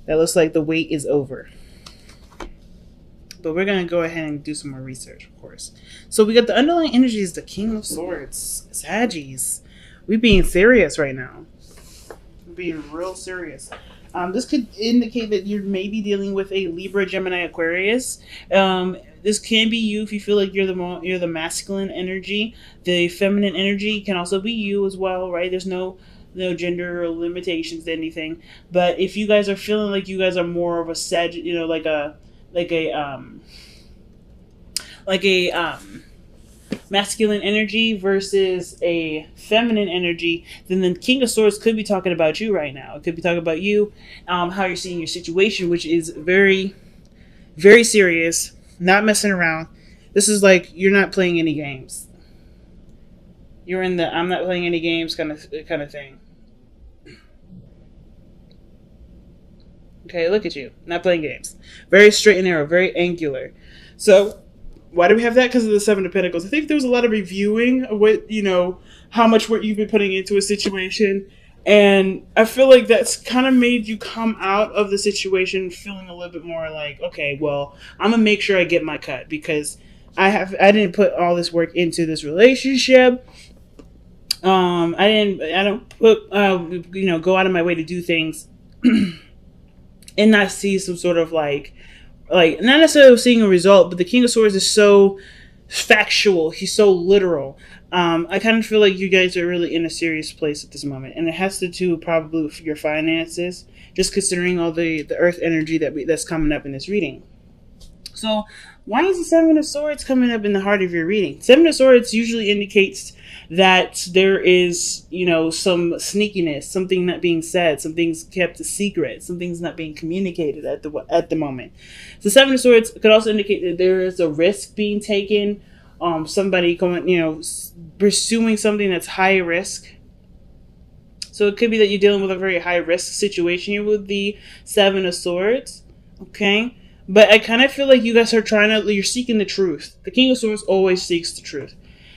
That looks like the wait is over. But we're going to go ahead and do some more research, of course. So we got the underlying energies, the King of Swords, Saggies. We're being serious right now. We're being real serious. This could indicate that you're maybe dealing with a Libra, Gemini, Aquarius. This can be you if you feel like you're the masculine energy. The feminine energy can also be you as well, right? There's no gender or limitations to anything. But if you guys are feeling like you guys are more of a Sag, like a masculine energy versus a feminine energy, then the King of Swords could be talking about you right now. It could be talking about you, how you're seeing your situation, which is very, very serious, not messing around. This is like you're not playing any games. You're in the I'm not playing any games kind of thing. Okay, look at you, not playing games. Very straight and narrow, very angular. So why do we have that? Because of the Seven of Pentacles. I think there was a lot of reviewing of what, how much work you've been putting into a situation. And I feel like that's kind of made you come out of the situation feeling a little bit more like, okay, well, I'm going to make sure I get my cut because I didn't put all this work into this relationship. I don't put, go out of my way to do things and not see some sort of like not necessarily seeing a result, but the King of Swords is so factual. He's so literal. I kind of feel like you guys are really in a serious place at this moment, and it has to do probably with your finances, just considering all the earth energy that's coming up in this reading. So why is the Seven of Swords coming up in the heart of your reading? Seven of Swords usually indicates that there is, some sneakiness, something not being said, something's kept a secret, something's not being communicated at the moment. The Seven of Swords could also indicate that there is a risk being taken, somebody going, pursuing something that's high risk. So it could be that you're dealing with a very high risk situation here with the Seven of Swords. Okay. But I kind of feel like you guys are you're seeking the truth. The King of Swords always seeks the truth.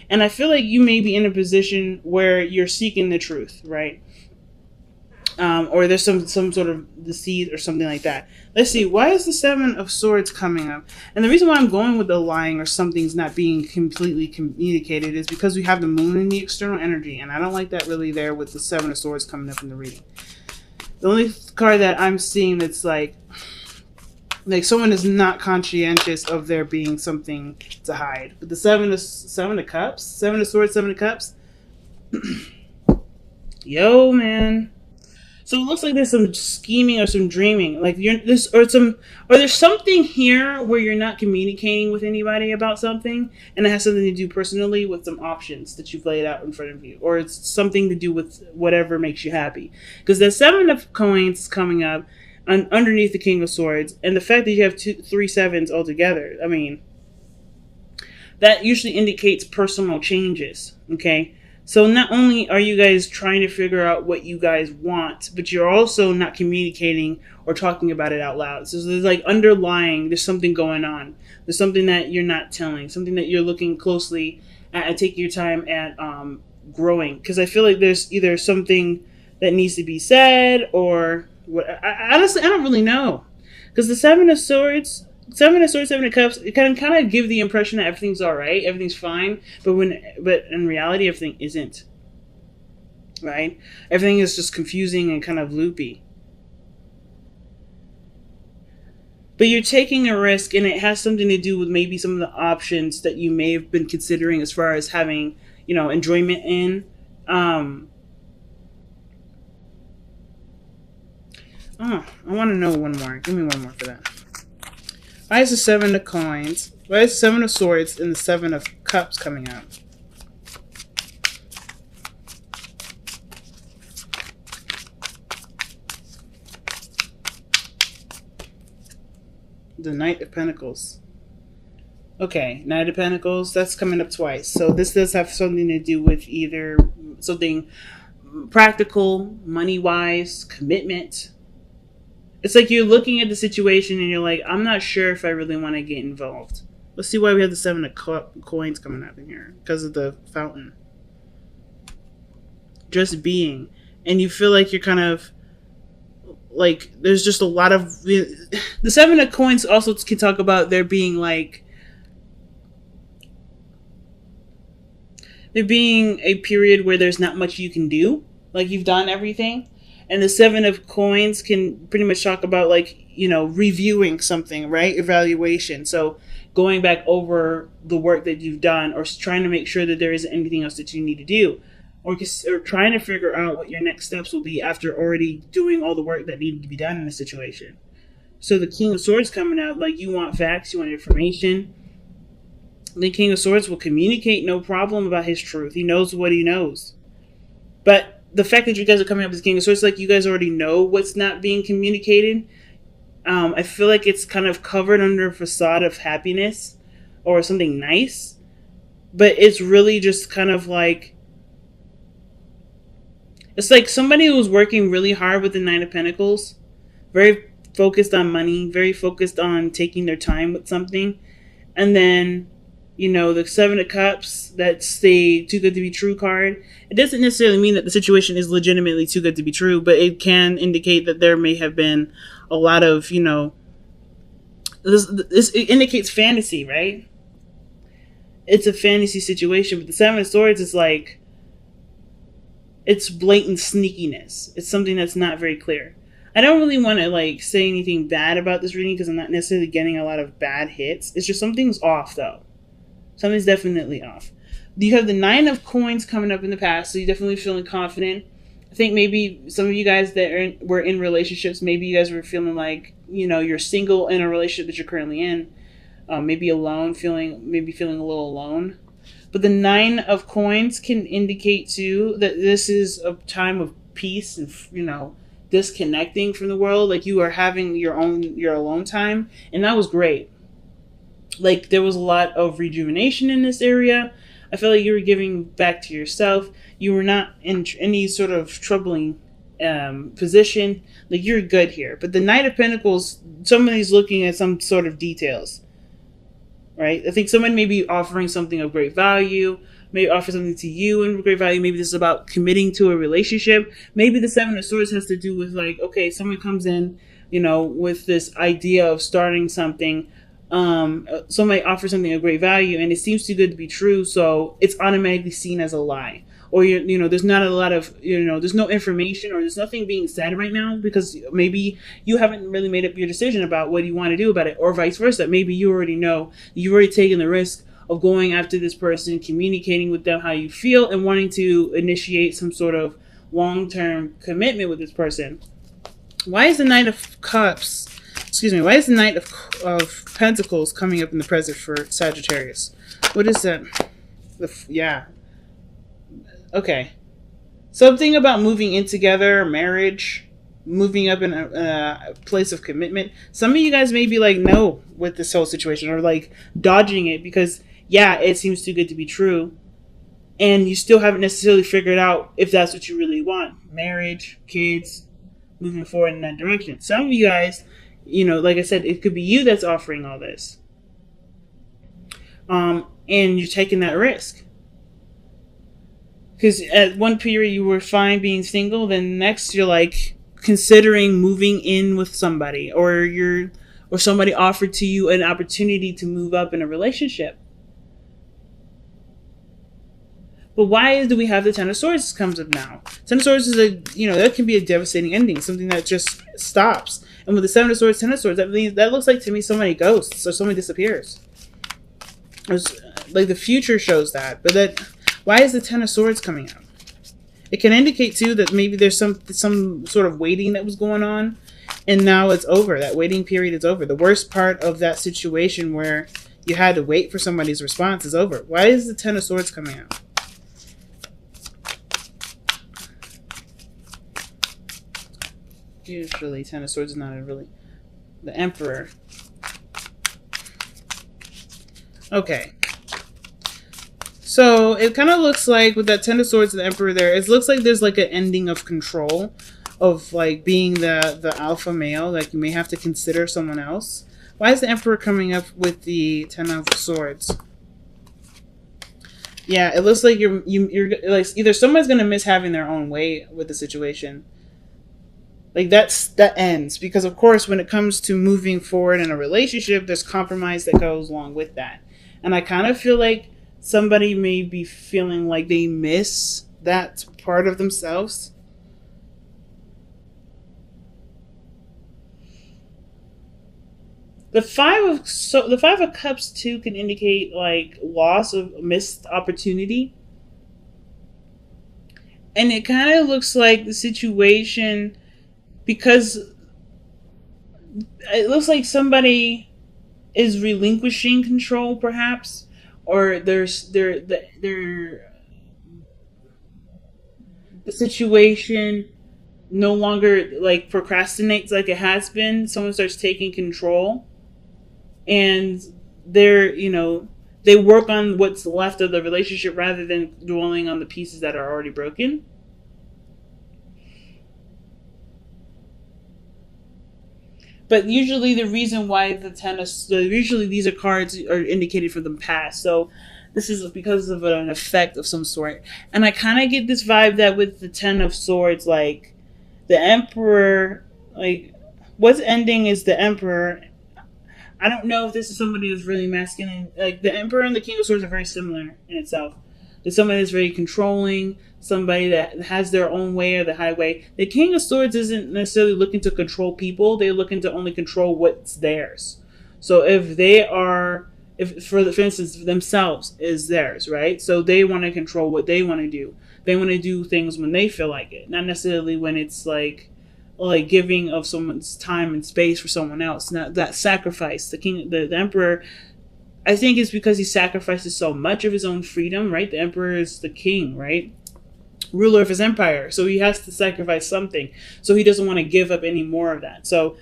And I feel like you may be in a position where you're seeking the truth, right? Or there's some sort of deceit or something like that. Let's see. Why is the Seven of Swords coming up? And the reason why I'm going with the lying or something's not being completely communicated is because we have the Moon in the external energy. And I don't like that really there with the Seven of Swords coming up in the reading. The only card that I'm seeing that's like someone is not conscientious of there being something to hide. But the Seven of Cups, Seven of Swords, Seven of Cups. Yo, man. So it looks like there's some scheming or some dreaming, like there's something here where you're not communicating with anybody about something, and it has something to do personally with some options that you've laid out in front of you, or it's something to do with whatever makes you happy. Because the Seven of Coins is coming up underneath the King of Swords, and the fact that you have 3 sevens altogether, I mean, that usually indicates personal changes, okay? So not only are you guys trying to figure out what you guys want, but you're also not communicating or talking about it out loud. So there's like there's something going on. There's something that you're not telling, something that you're looking closely at and taking your time at growing. Because I feel like there's either something that needs to be said or honestly, I don't really know. Because the Seven of Swords, Seven of Cups, it can kind of give the impression that everything's all right, everything's fine, but in reality, everything isn't. Right? Everything is just confusing and kind of loopy. But you're taking a risk, and it has something to do with maybe some of the options that you may have been considering as far as having, enjoyment in. I want to know one more. Give me one more for that. Why is the Seven of Coins? Why is the Seven of Swords and the Seven of Cups coming out? The Knight of Pentacles. Okay, Knight of Pentacles, that's coming up twice. So this does have something to do with either something practical, money-wise, commitment. It's like you're looking at the situation and you're like, I'm not sure if I really want to get involved. Let's see why we have the Seven of Coins coming up in here. Because of the fountain. Just being. And you feel like you're kind of like there's just a lot of the Seven of Coins also can talk about there being like there being a period where there's not much you can do, like you've done everything. And the Seven of Coins can pretty much talk about like, you know, reviewing something, right? Evaluation. So going back over the work that you've done, or trying to make sure that there isn't anything else that you need to do, or trying to figure out what your next steps will be after already doing all the work that needed to be done in a situation. So the King of Swords coming out, like you want facts, you want information. The King of Swords will communicate no problem about his truth. He knows what he knows. But the fact that you guys are coming up with King of Swords, like you guys already know what's not being communicated. I feel like it's kind of covered under a facade of happiness or something nice. But it's really just kind of like, it's like somebody who's working really hard with the Nine of Pentacles, very focused on money, very focused on taking their time with something. And then, you know, the Seven of Cups, that's the too good to be true card. It doesn't necessarily mean that the situation is legitimately too good to be true, but it can indicate that there may have been a lot of, you know, this it indicates fantasy, right? It's a fantasy situation, but the Seven of Swords is like, it's blatant sneakiness. It's something that's not very clear. I don't really want to like say anything bad about this reading because I'm not necessarily getting a lot of bad hits. It's just something's off though. Something's definitely off. You have the Nine of Coins coming up in the past, so you're definitely feeling confident. I think maybe some of you guys that were in relationships, maybe you guys were feeling like, you know, you're single in a relationship that you're currently in. Maybe alone, feeling a little alone. But the Nine of Coins can indicate too that this is a time of peace and, you know, disconnecting from the world. Like you are having your alone time, and that was great. Like there was a lot of rejuvenation in this area. I feel like you were giving back to yourself. You were not in any sort of troubling position. Like you're good here. But the Knight of Pentacles, somebody's looking at some sort of details. Right? I think someone may be offering something of great value, may offer something to you in great value. Maybe this is about committing to a relationship. Maybe the Seven of Swords has to do with like, okay, someone comes in, you know, with this idea of starting something. Somebody offers something of great value and it seems too good to be true, so it's automatically seen as a lie. Or you know, there's not a lot of, you know, there's no information or there's nothing being said right now because maybe you haven't really made up your decision about what you want to do about it, or vice versa. Maybe you already know, you've already taken the risk of going after this person, communicating with them how you feel, and wanting to initiate some sort of long-term commitment with this person. Why is the Knight of Cups, why is the Knight of Pentacles coming up in the present for Sagittarius? What is that? Yeah. Okay. Something about moving in together, marriage, moving up in a place of commitment. Some of you guys may be like, no, with this whole situation, or like dodging it because, yeah, it seems too good to be true. And you still haven't necessarily figured out if that's what you really want. Marriage, kids, moving forward in that direction. Some of you guys, you know, like I said, it could be you that's offering all this. And you're taking that risk. Because at one period you were fine being single, then next you're like considering moving in with somebody, or somebody offered to you an opportunity to move up in a relationship. But why do we have the Ten of Swords comes up now? Ten of Swords is that can be a devastating ending, something that just stops. And with the Seven of Swords, Ten of Swords, that looks like to me somebody ghosts or somebody disappears. It's like the future shows that, but why is the Ten of Swords coming out? It can indicate too that maybe there's some sort of waiting that was going on, and now it's over. That waiting period is over. The worst part of that situation where you had to wait for somebody's response is over. Why is the Ten of Swords coming out? Usually Ten of Swords is not the Emperor. Okay. So it kind of looks like with that Ten of Swords and the Emperor there, it looks like there's like an ending of control, of like being the alpha male. Like you may have to consider someone else. Why is the Emperor coming up with the Ten of Swords? Yeah, it looks like you're like either someone's gonna miss having their own way with the situation. Like that ends, because of course when it comes to moving forward in a relationship, there's compromise that goes along with that. And I kind of feel like somebody may be feeling like they miss that part of themselves. The five of cups too can indicate like loss of missed opportunity, and it kind of looks like the situation, because it looks like somebody is relinquishing control, perhaps, or the situation no longer like procrastinates like it has been. Someone starts taking control, and they're they work on what's left of the relationship rather than dwelling on the pieces that are already broken. But usually the reason why usually these are cards are indicated for the past. So this is because of an effect of some sort. And I kind of get this vibe that with the Ten of Swords, like the Emperor, like what's ending is the Emperor. I don't know if this is somebody who's really masculine. Like the Emperor and the King of Swords are very similar in itself. There's somebody that's very controlling, somebody that has their own way or the highway. The King of Swords isn't necessarily looking to control people. They're looking to only control what's theirs. So if they are, if for instance, themselves is theirs, right? So they want to control what they want to do. They want to do things when they feel like it, not necessarily when it's like giving of someone's time and space for someone else. Not that sacrifice. The Emperor, I think it's because he sacrifices so much of his own freedom, right? The Emperor is the king, right? Ruler of his empire. So he has to sacrifice something. So he doesn't want to give up any more of that. So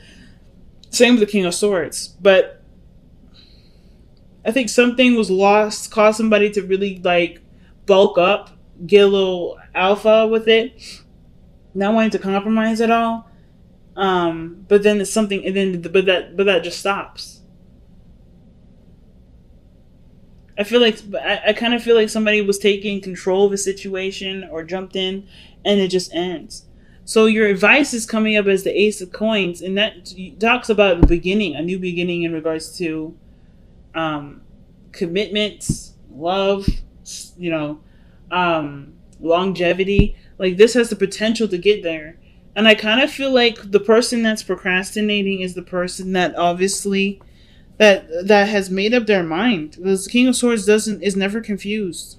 same with the King of Swords. But I think something was lost, caused somebody to really like bulk up, get a little alpha with it, not wanting to compromise at all. But then it's something, and then but that just stops. I kind of feel like somebody was taking control of a situation or jumped in, and it just ends. So your advice is coming up as the Ace of Coins, and that talks about the beginning, a new beginning in regards to commitments, love, you know, longevity. Like this has the potential to get there. And I kind of feel like the person that's procrastinating is the person that obviously that has made up their mind. The King of Swords is never confused.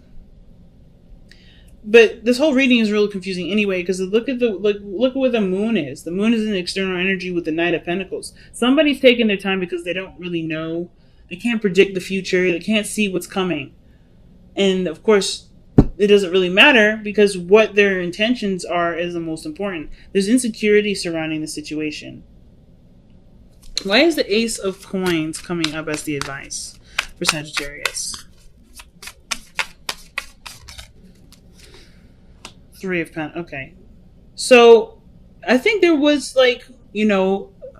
But this whole reading is really confusing anyway, because look at where the moon is. The moon is an external energy with the Knight of Pentacles. Somebody's taking their time because they don't really know. They can't predict the future. They can't see what's coming. And of course, it doesn't really matter because what their intentions are is the most important. There's insecurity surrounding the situation. Why is the Ace of Coins coming up as the advice for Sagittarius? Three of Pentacles. Okay. So, I think there was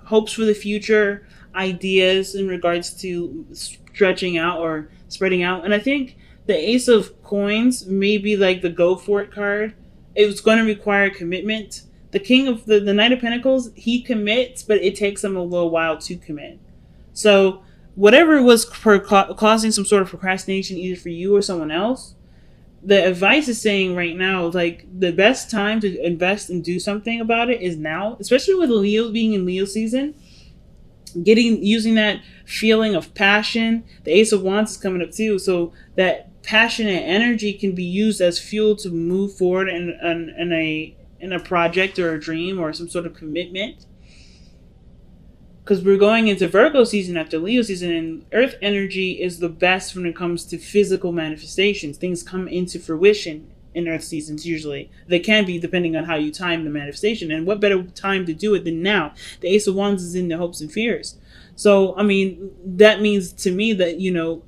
hopes for the future, ideas in regards to stretching out or spreading out. And I think the Ace of Coins may be like the go for it card. It was going to require commitment. The King of the Knight of Pentacles, he commits, but it takes him a little while to commit. So whatever was causing some sort of procrastination, either for you or someone else, the advice is saying right now, like the best time to invest and do something about it is now, especially with Leo being in Leo season. Using that feeling of passion. The Ace of Wands is coming up too, so that passion and energy can be used as fuel to move forward in a project or a dream or some sort of commitment. Because we're going into Virgo season after Leo season, and Earth energy is the best when it comes to physical manifestations. Things come into fruition in Earth seasons usually. They can be depending on how you time the manifestation. And what better time to do it than now? The Ace of Wands is in the hopes and fears. So, I mean, that means to me that,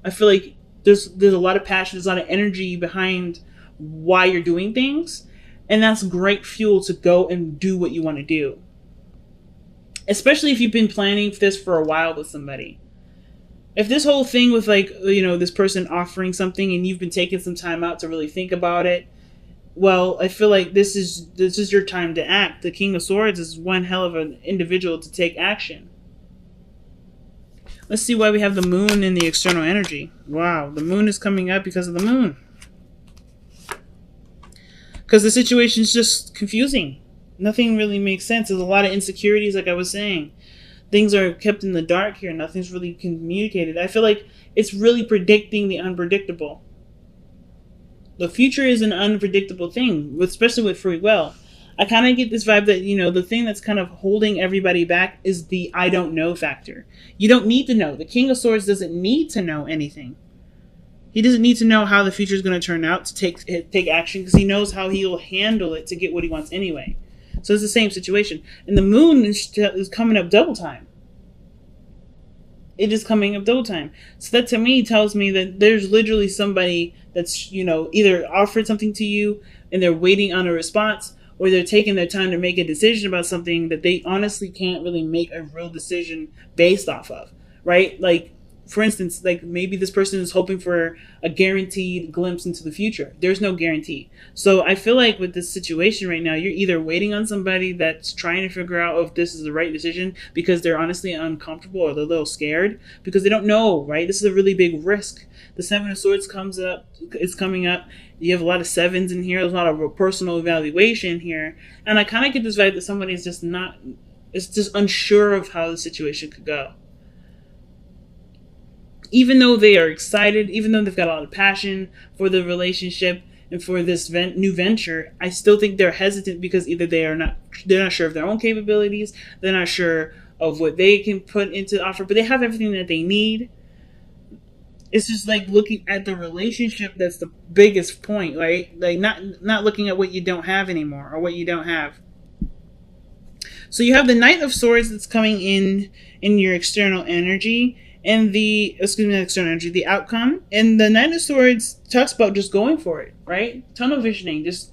I feel like there's a lot of passion, there's a lot of energy behind why you're doing things. And that's great fuel to go and do what you want to do. Especially if you've been planning this for a while with somebody. If this whole thing with this person offering something and you've been taking some time out to really think about it, well, I feel like this is your time to act. The King of Swords is one hell of an individual to take action. Let's see why we have the moon in the external energy. Wow, the moon is coming up because of the moon. Because the situation is just confusing. Nothing really makes sense. There's a lot of insecurities, like I was saying. Things are kept in the dark here. Nothing's really communicated. I feel like it's really predicting the unpredictable. The future is an unpredictable thing, especially with free will. I kind of get this vibe that, the thing that's kind of holding everybody back is the I don't know factor. You don't need to know. The King of Swords doesn't need to know anything. He doesn't need to know how the future is going to turn out to take action, because he knows how he'll handle it to get what he wants anyway. So it's the same situation. And the moon is coming up double time. It is coming up double time. So that to me tells me that there's literally somebody that's, either offered something to you and they're waiting on a response, or they're taking their time to make a decision about something that they honestly can't really make a real decision based off of, right? Like, for instance, like maybe this person is hoping for a guaranteed glimpse into the future. There's no guarantee. So I feel like with this situation right now, you're either waiting on somebody that's trying to figure out if this is the right decision because they're honestly uncomfortable or they're a little scared because they don't know, right? This is a really big risk. The Seven of Swords is coming up. You have a lot of sevens in here. There's a lot of personal evaluation here. And I kind of get this vibe that somebody's just unsure of how the situation could go. Even though they are excited, even though they've got a lot of passion for the relationship and for this new venture, I still think they're hesitant because either they're not sure of their own capabilities, they're not sure of what they can put into the offer, but they have everything that they need. It's just like looking at the relationship that's the biggest point, right? Like not looking at what you don't have anymore or what you don't have. So you have the Knight of Swords that's coming in your external energy. And the external energy, the outcome, and the Knight of Swords talks about just going for it, right? Tunnel visioning, just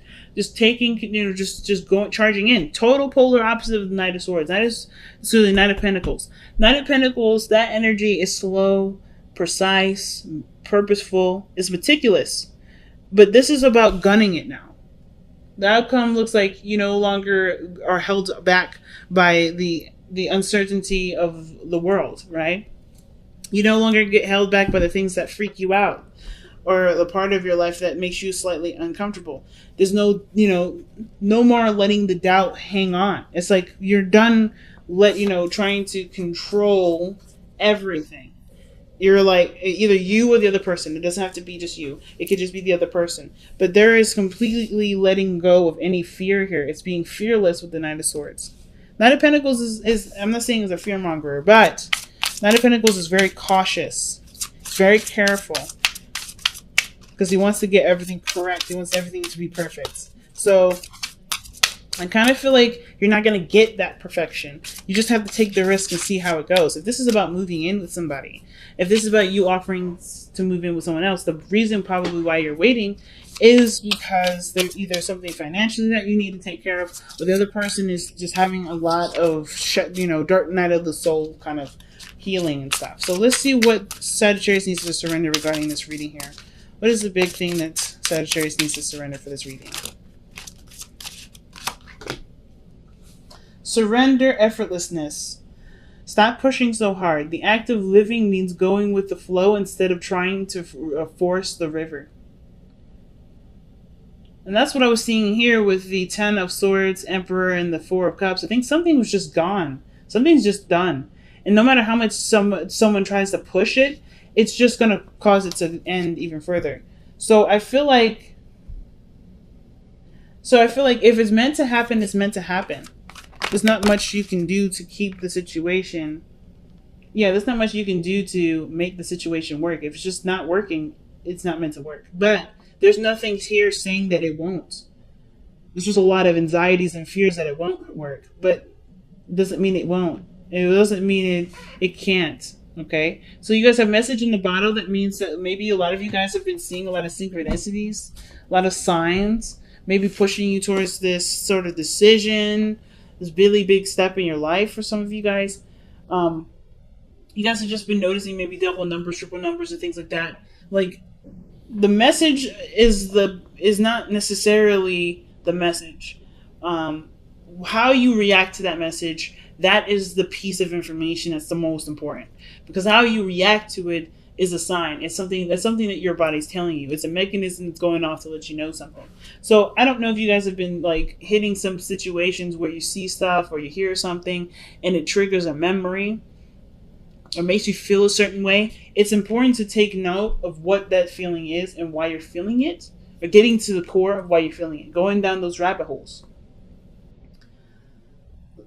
taking, just going, charging in. Total polar opposite of the Knight of Swords. The Knight of Pentacles. Knight of Pentacles, that energy is slow, precise, purposeful, it's meticulous. But this is about gunning it now. The outcome looks like you no longer are held back by the uncertainty of the world, right? You no longer get held back by the things that freak you out or the part of your life that makes you slightly uncomfortable. There's no more letting the doubt hang on. It's like you're done trying to control everything. You're like either you or the other person. It doesn't have to be just you. It could just be the other person. But there is completely letting go of any fear here. It's being fearless with the Knight of Swords. Knight of Pentacles is I'm not saying is a fearmonger, but Knight of Pentacles is very cautious. He's very careful. Because he wants to get everything correct. He wants everything to be perfect. So, I kind of feel like you're not going to get that perfection. You just have to take the risk and see how it goes. If this is about moving in with somebody, if this is about you offering to move in with someone else, the reason probably why you're waiting is because there's either something financially that you need to take care of, or the other person is just having a lot of, dark night of the soul kind of healing and stuff. So let's see what Sagittarius needs to surrender regarding this reading here. What is the big thing that Sagittarius needs to surrender for this reading? Surrender effortlessness. Stop pushing so hard. The act of living means going with the flow instead of trying to force the river. And that's what I was seeing here with the Ten of Swords, Emperor, and the Four of Cups. I think something was just gone. Something's just done. And no matter how much someone tries to push it, it's just going to cause it to end even further. So I feel like if it's meant to happen, it's meant to happen. There's not much you can do to keep the situation. Yeah, there's not much you can do to make the situation work. If it's just not working, it's not meant to work. But there's nothing here saying that it won't. There's just a lot of anxieties and fears that it won't work. But it doesn't mean it won't. It doesn't mean it can't. Okay? So you guys have message in the bottle. That means that maybe a lot of you guys have been seeing a lot of synchronicities, a lot of signs, maybe pushing you towards this sort of decision, this really big step in your life for some of you guys. You guys have just been noticing maybe double numbers, triple numbers, and things like that. Like, the message is not necessarily the message. Um, how you react to that message, that is the piece of information that's the most important, because how you react to it is a sign. It's something that your body's telling you. It's a mechanism that's going off to let you know something. So I don't know if you guys have been like hitting some situations where you see stuff or you hear something and it triggers a memory or makes you feel a certain way. It's important to take note of what that feeling is and why you're feeling it, or getting to the core of why you're feeling it, going down those rabbit holes.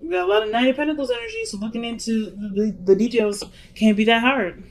We got a lot of Knight of Pentacles energy, so looking into the details can't be that hard.